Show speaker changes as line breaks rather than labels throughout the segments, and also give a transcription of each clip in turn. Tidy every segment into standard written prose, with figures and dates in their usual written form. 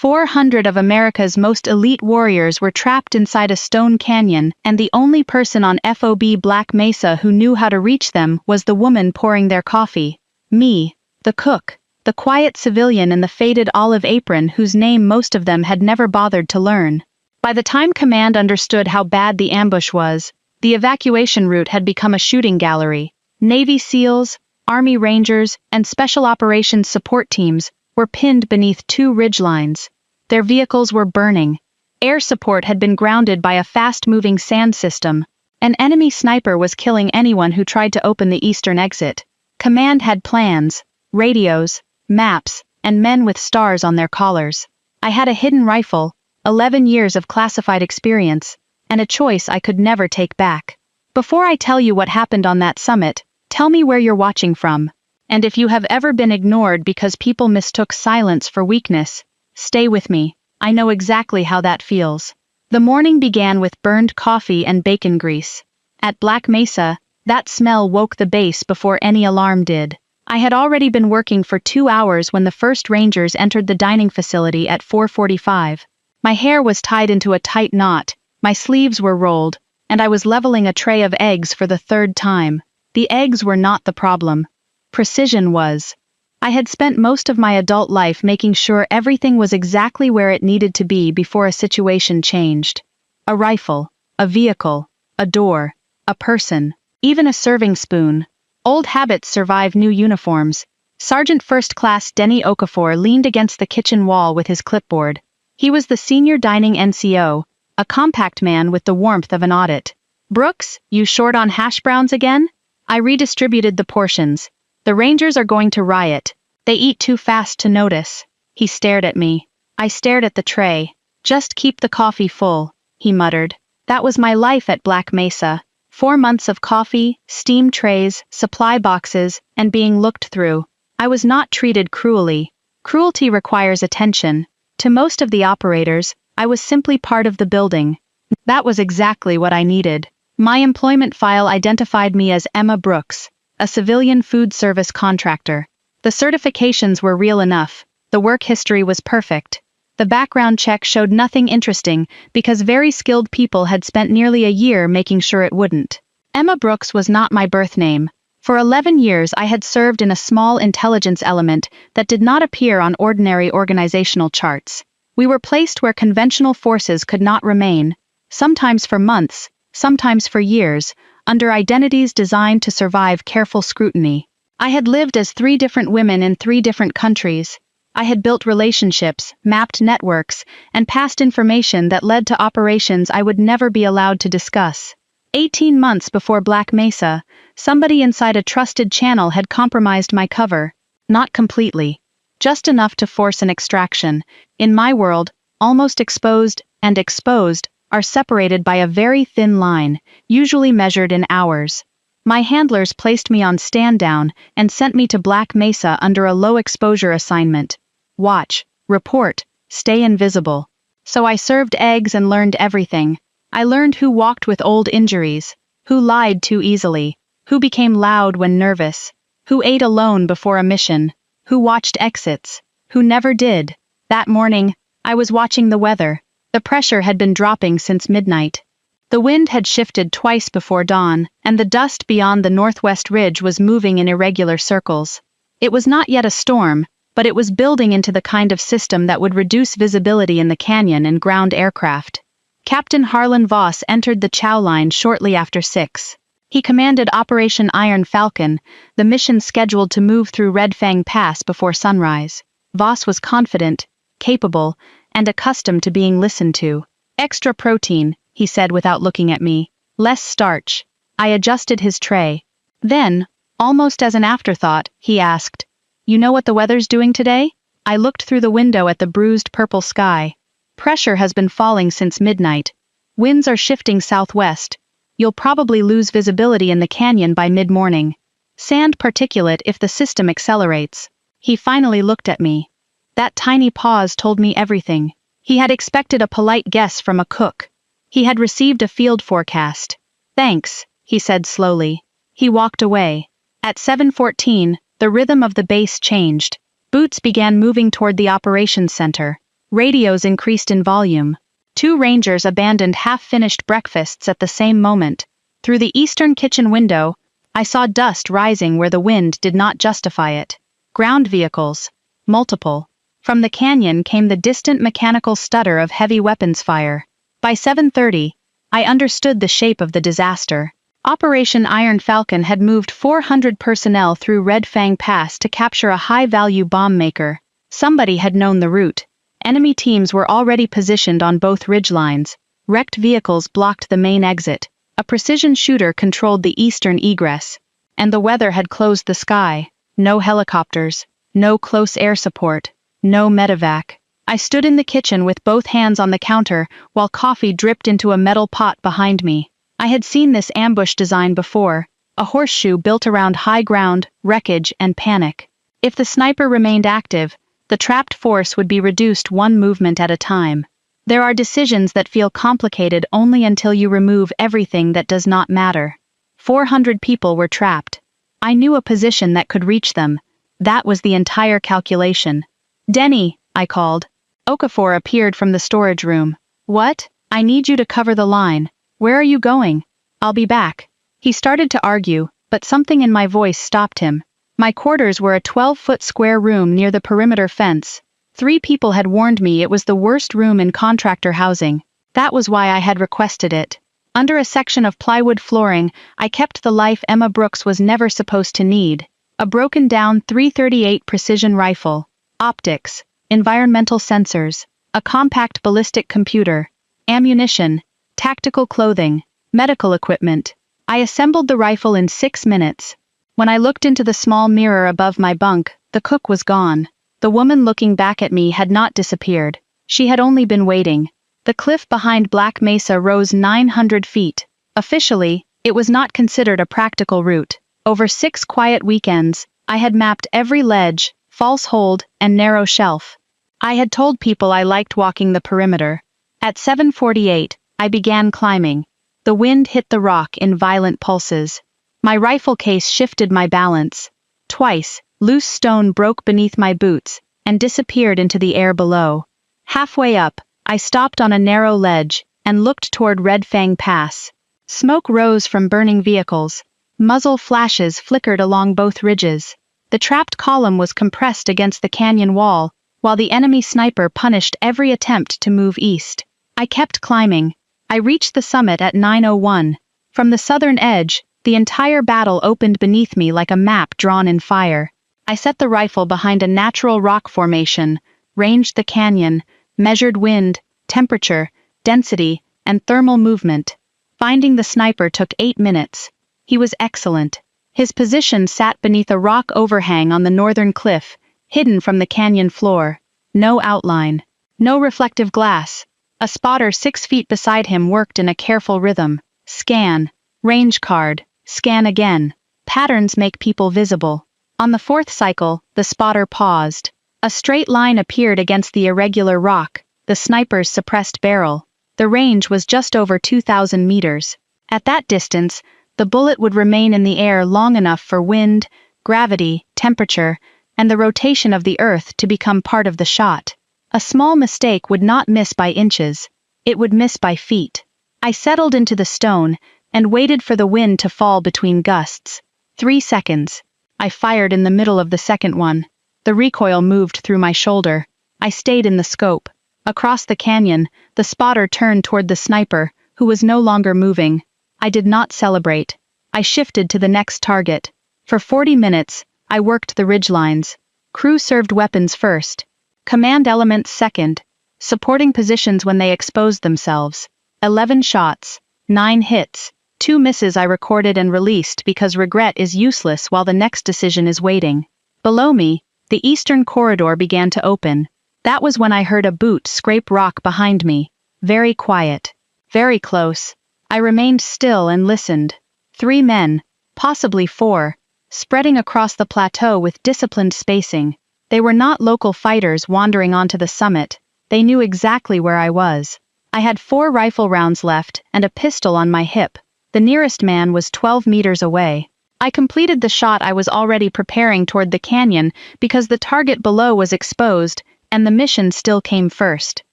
400 of America's most elite warriors were trapped inside a stone canyon, and the only person on FOB Black Mesa who knew how to reach them was the woman pouring their coffee. Me, the cook, the quiet civilian in the faded olive apron whose name most of them had never bothered to learn. By the time command understood how bad the ambush was, the evacuation route had become a shooting gallery. Navy SEALs, Army Rangers, and Special Operations support teams were pinned beneath two ridgelines. Their vehicles were burning. Air support had been grounded by a fast-moving sand system. An enemy sniper was killing anyone who tried to open the eastern exit. Command had plans, radios, maps, and men with stars on their collars. I had a hidden rifle, 11 years of classified experience, and a choice I could never take back. Before I tell you what happened on that summit, tell me where you're watching from. And if you have ever been ignored because people mistook silence for weakness, stay with me. I know exactly how that feels. The morning began with burned coffee and bacon grease. At Black Mesa, that smell woke the base before any alarm did. I had already been working for 2 hours when the first Rangers entered the dining facility at 4:45. My hair was tied into a tight knot, my sleeves were rolled, and I was leveling a tray of eggs for the third time. The eggs were not the problem. Precision was. I had spent most of my adult life making sure everything was exactly where it needed to be before a situation changed. A rifle, a vehicle, a door, a person, even a serving spoon. Old habits survive new uniforms. Sergeant First Class Denny Okafor leaned against the kitchen wall with his clipboard. He was the senior dining NCO, a compact man with the warmth of an audit. "Brooks, you short on hash browns again?" I redistributed the portions. "The Rangers are going to riot. They eat too fast to notice." He stared at me. I stared at the tray. "Just keep the coffee full," he muttered. That was my life at Black Mesa. 4 months of coffee, steam trays, supply boxes, and being looked through. I was not treated cruelly. Cruelty requires attention. To most of the operators, I was simply part of the building. That was exactly what I needed. My employment file identified me as Emma Brooks, a civilian food service contractor. The certifications were real enough. The work history was perfect. The background check showed nothing interesting because very skilled people had spent nearly a year making sure it wouldn't. Emma Brooks was not my birth name. For 11 years I had served in a small intelligence element that did not appear on ordinary organizational charts. We were placed where conventional forces could not remain, sometimes for months, sometimes for years, under identities designed to survive careful scrutiny. I had lived as 3 different women in 3 different countries. I had built relationships, mapped networks, and passed information that led to operations I would never be allowed to discuss. 18 months before Black Mesa, somebody inside a trusted channel had compromised my cover. Not completely. Just enough to force an extraction. In my world, almost exposed and exposed are separated by a very thin line, usually measured in hours. My handlers placed me on stand-down and sent me to Black Mesa under a low-exposure assignment. Watch, report, stay invisible. So I served eggs and learned everything. I learned who walked with old injuries, who lied too easily, who became loud when nervous, who ate alone before a mission, who watched exits, who never did. That morning, I was watching the weather. The pressure had been dropping since midnight. The wind had shifted twice before dawn, and the dust beyond the northwest ridge was moving in irregular circles. It was not yet a storm, but it was building into the kind of system that would reduce visibility in the canyon and ground aircraft. Captain Harlan Voss entered the chow line shortly after 6. He commanded Operation Iron Falcon, the mission scheduled to move through Red Fang Pass before sunrise. Voss was confident, capable, and accustomed to being listened to. "Extra protein," he said without looking at me. "Less starch." I adjusted his tray. Then, almost as an afterthought, he asked, "You know what the weather's doing today?" I looked through the window at the bruised purple sky. Pressure has been falling since midnight. Winds are shifting southwest. You'll probably lose visibility in the canyon by mid-morning. Sand particulate if the system accelerates. He finally looked at me. That tiny pause told me everything. He had expected a polite guess from a cook. He had received a field forecast. "Thanks," he said slowly. He walked away. At 7:14, the rhythm of the base changed. Boots began moving toward the operations center. Radios increased in volume. Two rangers abandoned half-finished breakfasts at the same moment. Through the eastern kitchen window, I saw dust rising where the wind did not justify it. Ground vehicles. Multiple. From the canyon came the distant mechanical stutter of heavy weapons fire. By 7:30, I understood the shape of the disaster. Operation Iron Falcon had moved 400 personnel through Red Fang Pass to capture a high-value bomb maker. Somebody had known the route. Enemy teams were already positioned on both ridgelines. Wrecked vehicles blocked the main exit. A precision shooter controlled the eastern egress. And the weather had closed the sky. No helicopters. No close air support. No medevac. I stood in the kitchen with both hands on the counter while coffee dripped into a metal pot behind me. I had seen this ambush design before, a horseshoe built around high ground, wreckage, and panic. If the sniper remained active, the trapped force would be reduced one movement at a time. There are decisions that feel complicated only until you remove everything that does not matter. 400 people were trapped. I knew a position that could reach them. That was the entire calculation. "Denny," I called. Okafor appeared from the storage room. "What? I need you to cover the line. Where are you going?" "I'll be back." He started to argue, but something in my voice stopped him. My quarters were a 12-foot square room near the perimeter fence. 3 people had warned me it was the worst room in contractor housing. That was why I had requested it. Under a section of plywood flooring, I kept the life Emma Brooks was never supposed to need. A broken-down .338 precision rifle. Optics. Environmental sensors. A compact ballistic computer. Ammunition. Tactical clothing. Medical equipment. I assembled the rifle in 6 minutes. When I looked into the small mirror above my bunk, the cook was gone. The woman looking back at me had not disappeared. She had only been waiting. The cliff behind Black Mesa rose 900 feet. Officially, it was not considered a practical route. Over 6 quiet weekends, I had mapped every ledge, false hold, and narrow shelf. I had told people I liked walking the perimeter. At 7:48, I began climbing. The wind hit the rock in violent pulses. My rifle case shifted my balance. Twice, loose stone broke beneath my boots and disappeared into the air below. Halfway up, I stopped on a narrow ledge and looked toward Red Fang Pass. Smoke rose from burning vehicles. Muzzle flashes flickered along both ridges. The trapped column was compressed against the canyon wall, while the enemy sniper punished every attempt to move east. I kept climbing. I reached the summit at 9:01. From the southern edge, the entire battle opened beneath me like a map drawn in fire. I set the rifle behind a natural rock formation, ranged the canyon, measured wind, temperature, density, and thermal movement. Finding the sniper took 8 minutes. He was excellent. His position sat beneath a rock overhang on the northern cliff, hidden from the canyon floor. No outline. No reflective glass. A spotter 6 feet beside him worked in a careful rhythm. Scan. Range card. Scan again. Patterns make people visible. On the 4th cycle, the spotter paused. A straight line appeared against the irregular rock, the sniper's suppressed barrel. The range was just over 2,000 meters. At that distance, the bullet would remain in the air long enough for wind, gravity, temperature, and the rotation of the earth to become part of the shot. A small mistake would not miss by inches. It would miss by feet. I settled into the stone and waited for the wind to fall between gusts. 3 seconds. I fired in the middle of the second one. The recoil moved through my shoulder. I stayed in the scope. Across the canyon, the spotter turned toward the sniper, who was no longer moving. I did not celebrate. I shifted to the next target. For 40 minutes, I worked the ridgelines. Crew served weapons first. Command elements second. Supporting positions when they exposed themselves. 11 shots. 9 hits. 2 misses I recorded and released because regret is useless while the next decision is waiting. Below me, the eastern corridor began to open. That was when I heard a boot scrape rock behind me. Very quiet. Very close. I remained still and listened. 3 men, possibly 4, spreading across the plateau with disciplined spacing. They were not local fighters wandering onto the summit. They knew exactly where I was. I had 4 rifle rounds left and a pistol on my hip. The nearest man was 12 meters away. I completed the shot I was already preparing toward the canyon because the target below was exposed, and the mission still came first.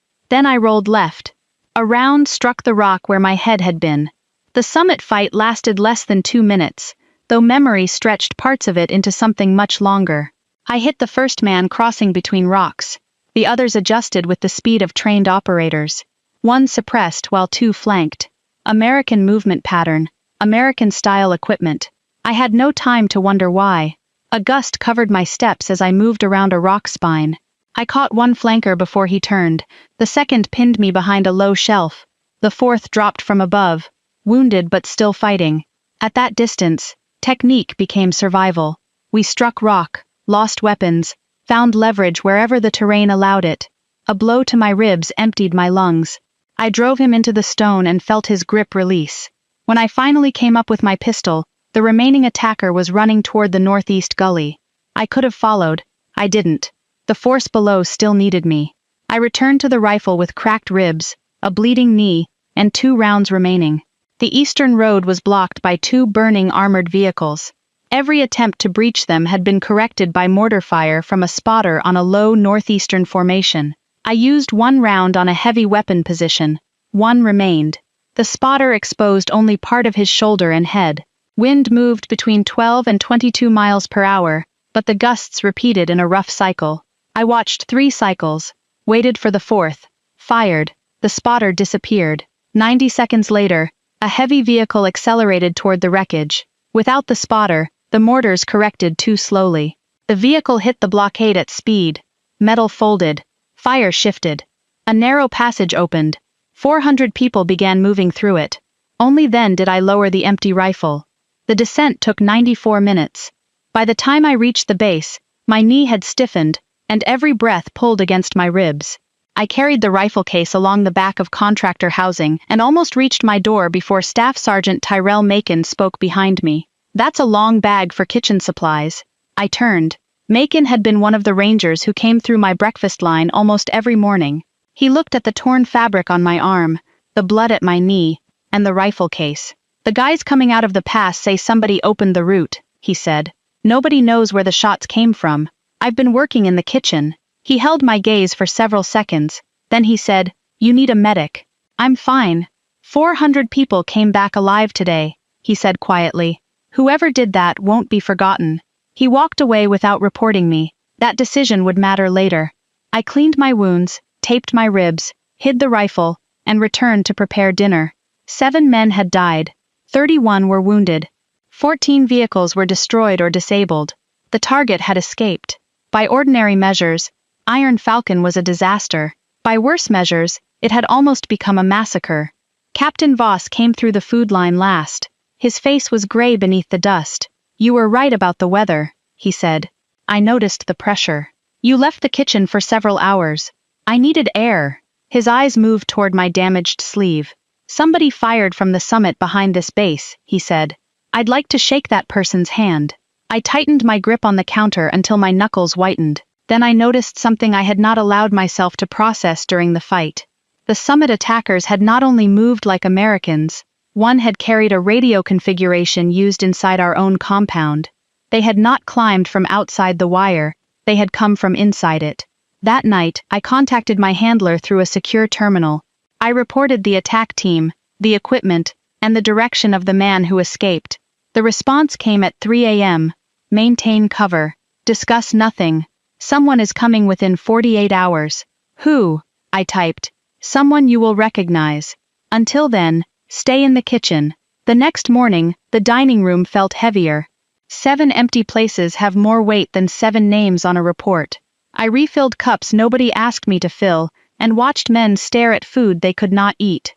Then I rolled left. A round struck the rock where my head had been. The summit fight lasted less than 2 minutes, though memory stretched parts of it into something much longer. I hit the first man crossing between rocks. The others adjusted with the speed of trained operators. One suppressed while 2 flanked. American movement pattern, American-style equipment. I had no time to wonder why. A gust covered my steps as I moved around a rock spine. I caught one flanker before he turned, the second pinned me behind a low shelf, the fourth dropped from above, wounded but still fighting. At that distance, technique became survival. We struck rock, lost weapons, found leverage wherever the terrain allowed it. A blow to my ribs emptied my lungs. I drove him into the stone and felt his grip release. When I finally came up with my pistol, the remaining attacker was running toward the northeast gully. I could have followed. I didn't. The force below still needed me. I returned to the rifle with cracked ribs, a bleeding knee, and 2 rounds remaining. The eastern road was blocked by 2 burning armored vehicles. Every attempt to breach them had been corrected by mortar fire from a spotter on a low northeastern formation. I used 1 round on a heavy weapon position. 1 remained. The spotter exposed only part of his shoulder and head. Wind moved between 12 and 22 miles per hour, but the gusts repeated in a rough cycle. I watched 3 cycles, waited for the 4th, fired, the spotter disappeared. 90 seconds later, a heavy vehicle accelerated toward the wreckage. Without the spotter, the mortars corrected too slowly. The vehicle hit the blockade at speed. Metal folded. Fire shifted. A narrow passage opened. 400 people began moving through it. Only then did I lower the empty rifle. The descent took 94 minutes. By the time I reached the base, my knee had stiffened, and every breath pulled against my ribs. I carried the rifle case along the back of contractor housing and almost reached my door before Staff Sergeant Tyrell Macon spoke behind me. "That's a long bag for kitchen supplies." I turned. Macon had been one of the rangers who came through my breakfast line almost every morning. He looked at the torn fabric on my arm, the blood at my knee, and the rifle case. "The guys coming out of the pass say somebody opened the route," he said. "Nobody knows where the shots came from. I've been working in the kitchen." He held my gaze for several seconds. Then he said, "You need a medic." "I'm fine. 400 people came back alive today," he said quietly. "Whoever did that won't be forgotten." He walked away without reporting me. That decision would matter later. I cleaned my wounds, taped my ribs, hid the rifle, and returned to prepare dinner. 7 men had died. 31 were wounded. 14 vehicles were destroyed or disabled. The target had escaped. By ordinary measures, Iron Falcon was a disaster. By worse measures, it had almost become a massacre. Captain Voss came through the food line last. His face was gray beneath the dust. "You were right about the weather," he said. "I noticed the pressure. You left the kitchen for several hours. I needed air." His eyes moved toward my damaged sleeve. "Somebody fired from the summit behind this base," he said. "I'd like to shake that person's hand." I tightened my grip on the counter until my knuckles whitened. Then I noticed something I had not allowed myself to process during the fight. The summit attackers had not only moved like Americans, one had carried a radio configuration used inside our own compound. They had not climbed from outside the wire, they had come from inside it. That night, I contacted my handler through a secure terminal. I reported the attack team, the equipment, and the direction of the man who escaped. The response came at 3 a.m. "Maintain cover. Discuss nothing. Someone is coming within 48 hours. "Who?" I typed. "Someone you will recognize. Until then, stay in the kitchen." The next morning, the dining room felt heavier. 7 empty places have more weight than 7 names on a report. I refilled cups nobody asked me to fill, and watched men stare at food they could not eat.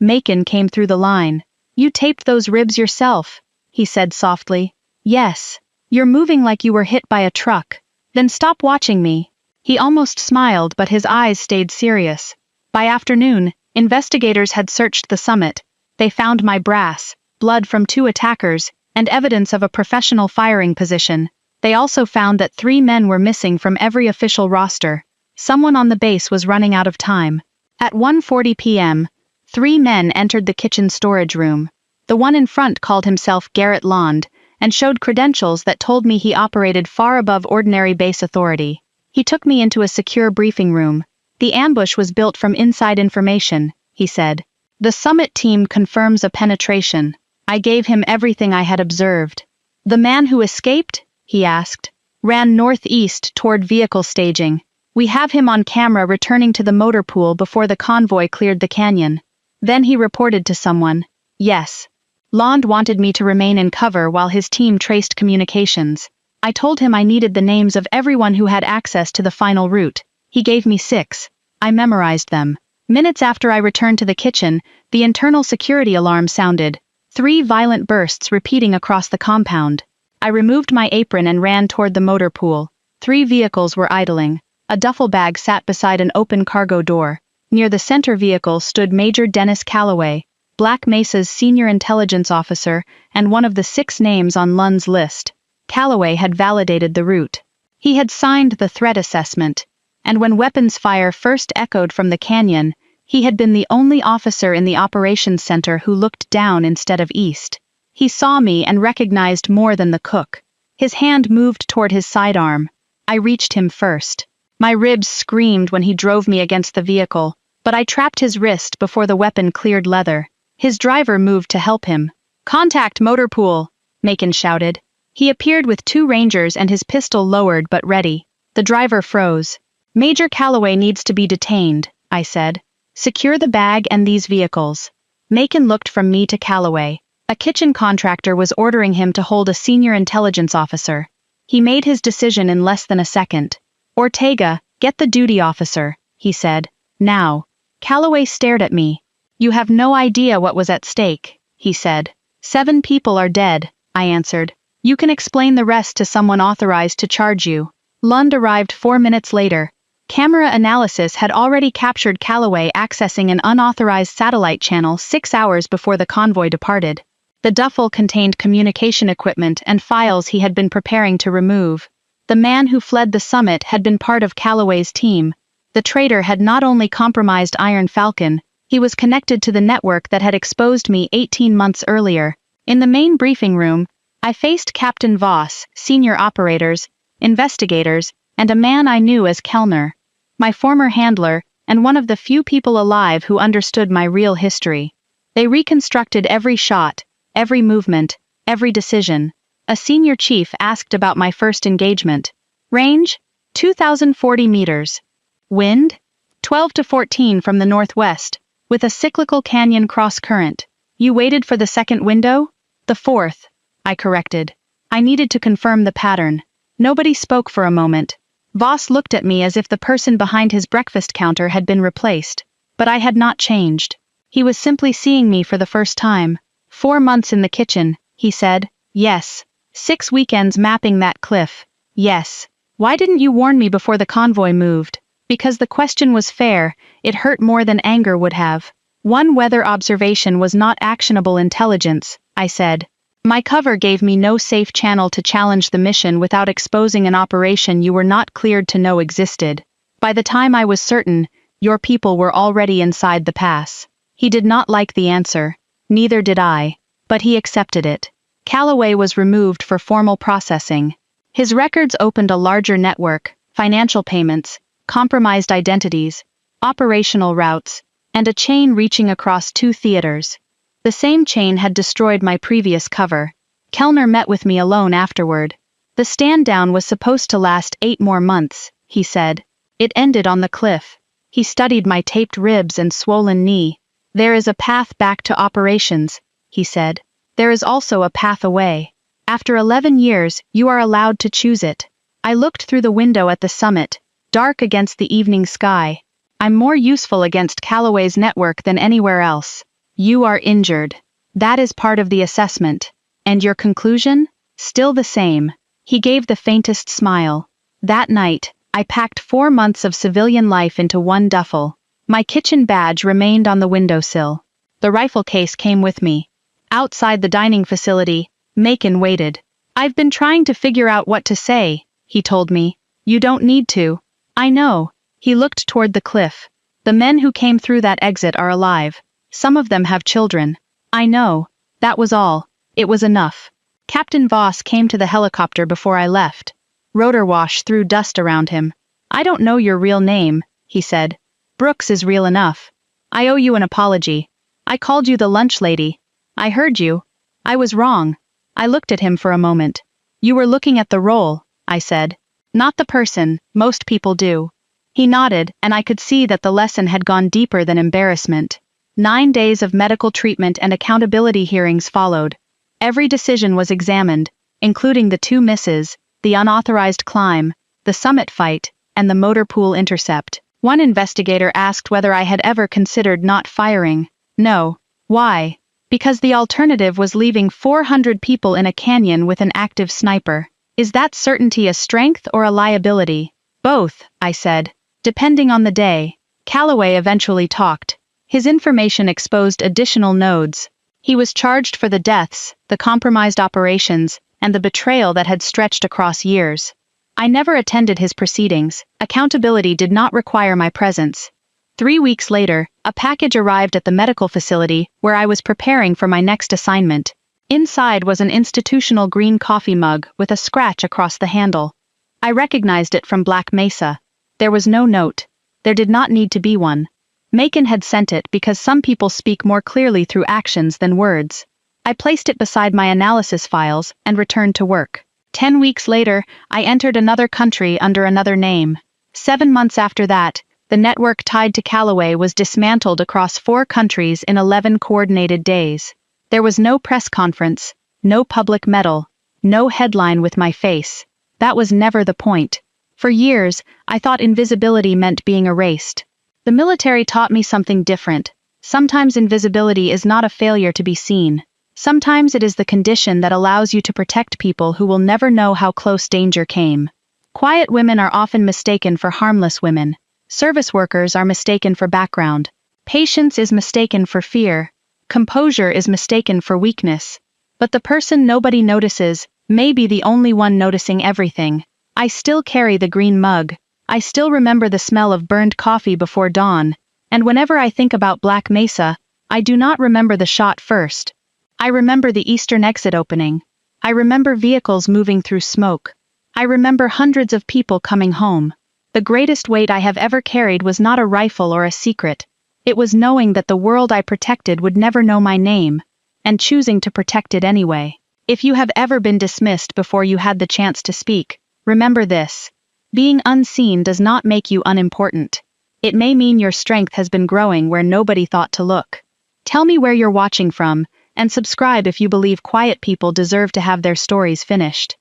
Macon came through the line. "You taped those ribs yourself," he said softly. "Yes. You're moving like you were hit by a truck. Then stop watching me." He almost smiled, but his eyes stayed serious. By afternoon, investigators had searched the summit. They found my brass, blood from 2 attackers, and evidence of a professional firing position. They also found that 3 men were missing from every official roster. Someone on the base was running out of time. At 1:40 p.m., 3 men entered the kitchen storage room. The one in front called himself Garrett Lond, and showed credentials that told me he operated far above ordinary base authority. He took me into a secure briefing room. The ambush was built from inside information, he said. The summit team confirms a penetration. I gave him everything I had observed. The man who escaped? He asked. Ran northeast toward vehicle staging. We have him on camera returning to the motor pool before the convoy cleared the canyon. Then he reported to someone. Yes. Lond wanted me to remain in cover while his team traced communications. I told him I needed the names of everyone who had access to the final route. He gave me 6. I memorized them. Minutes after I returned to the kitchen, the internal security alarm sounded. 3 violent bursts repeating across the compound. I removed my apron and ran toward the motor pool. 3 vehicles were idling. A duffel bag sat beside an open cargo door. Near the center vehicle stood Major Dennis Calloway, Black Mesa's senior intelligence officer and one of the 6 names on Lund's list. Calloway had validated the route. He had signed the threat assessment, and when weapons fire first echoed from the canyon, he had been the only officer in the operations center who looked down instead of east. He saw me and recognized more than the cook. His hand moved toward his sidearm. I reached him first. My ribs screamed when he drove me against the vehicle, but I trapped his wrist before the weapon cleared leather. His driver moved to help him. "Contact motor pool," Macon shouted. He appeared with 2 rangers and his pistol lowered but ready. The driver froze. "Major Calloway needs to be detained," I said. "Secure the bag and these vehicles." Macon looked from me to Calloway. A kitchen contractor was ordering him to hold a senior intelligence officer. He made his decision in less than a second. "Ortega, get the duty officer," he said. "Now." Calloway stared at me. "You have no idea what was at stake," he said. 7 people are dead," I answered. "You can explain the rest to someone authorized to charge you." Lund arrived 4 minutes later. Camera analysis had already captured Calloway accessing an unauthorized satellite channel 6 hours before the convoy departed. The duffel contained communication equipment and files he had been preparing to remove. The man who fled the summit had been part of Calloway's team. The traitor had not only compromised Iron Falcon, he was connected to the network that had exposed me 18 months earlier. In the main briefing room, I faced Captain Voss, senior operators, investigators, and a man I knew as Kellner, my former handler, and one of the few people alive who understood my real history. They reconstructed every shot, every movement, every decision. A senior chief asked about my first engagement. Range? 2,040 meters. Wind? 12 to 14 from the northwest, with a cyclical canyon cross-current. You waited for the second window? The 4th, I corrected. I needed to confirm the pattern. Nobody spoke for a moment. Voss looked at me as if the person behind his breakfast counter had been replaced. But I had not changed. He was simply seeing me for the first time. 4 months in the kitchen, he said. Yes. 6 weekends mapping that cliff. Yes. Why didn't you warn me before the convoy moved? Because the question was fair, it hurt more than anger would have. One weather observation was not actionable intelligence, I said. My cover gave me no safe channel to challenge the mission without exposing an operation you were not cleared to know existed. By the time I was certain, your people were already inside the pass. He did not like the answer. Neither did I. But he accepted it. Calloway was removed for formal processing. His records opened a larger network, financial payments, compromised identities, operational routes, and a chain reaching across 2 theaters. The same chain had destroyed my previous cover. Kellner met with me alone afterward. The stand-down was supposed to last 8 more months, he said. It ended on the cliff. He studied my taped ribs and swollen knee. There is a path back to operations, he said. There is also a path away. After 11 years, you are allowed to choose it. I looked through the window at the summit, dark against the evening sky. I'm more useful against Calloway's network than anywhere else. You are injured. That is part of the assessment. And your conclusion? Still the same. He gave the faintest smile. That night, I packed 4 months of civilian life into one duffel. My kitchen badge remained on the windowsill. The rifle case came with me. Outside the dining facility, Macon waited. I've been trying to figure out what to say, he told me. You don't need to. I know. He looked toward the cliff. The men who came through that exit are alive. Some of them have children. I know. That was all. It was enough. Captain Voss came to the helicopter before I left. Rotor wash threw dust around him. "I don't know your real name," he said. "Brooks is real enough. I owe you an apology. I called you the lunch lady. I heard you. I was wrong." I looked at him for a moment. "You were looking at the role," I said. "Not the person, most people do." He nodded, and I could see that the lesson had gone deeper than embarrassment. 9 days of medical treatment and accountability hearings followed. Every decision was examined, including the 2 misses, the unauthorized climb, the summit fight, and the motor pool intercept. One investigator asked whether I had ever considered not firing. No. Why? Because the alternative was leaving 400 people in a canyon with an active sniper. Is that certainty a strength or a liability? Both, I said. Depending on the day. Calloway eventually talked. His information exposed additional nodes. He was charged for the deaths, the compromised operations, and the betrayal that had stretched across years. I never attended his proceedings. Accountability did not require my presence. 3 weeks later, a package arrived at the medical facility where I was preparing for my next assignment. Inside was an institutional green coffee mug with a scratch across the handle. I recognized it from Black Mesa. There was no note. There did not need to be one. Macon had sent it because some people speak more clearly through actions than words. I placed it beside my analysis files and returned to work. 10 weeks later, I entered another country under another name. 7 months after that, the network tied to Calloway was dismantled across 4 countries in 11 coordinated days. There was no press conference, no public medal, no headline with my face. That was never the point. For years, I thought invisibility meant being erased. The military taught me something different. Sometimes invisibility is not a failure to be seen. Sometimes it is the condition that allows you to protect people who will never know how close danger came. Quiet women are often mistaken for harmless women. Service workers are mistaken for background. Patience is mistaken for fear. Composure is mistaken for weakness. But the person nobody notices may be the only one noticing everything. I still carry the green mug. I still remember the smell of burned coffee before dawn. And whenever I think about Black Mesa, I do not remember the shot first. I remember the eastern exit opening. I remember vehicles moving through smoke. I remember hundreds of people coming home. The greatest weight I have ever carried was not a rifle or a secret. It was knowing that the world I protected would never know my name, and choosing to protect it anyway. If you have ever been dismissed before you had the chance to speak, remember this. Being unseen does not make you unimportant. It may mean your strength has been growing where nobody thought to look. Tell me where you're watching from, and subscribe if you believe quiet people deserve to have their stories finished.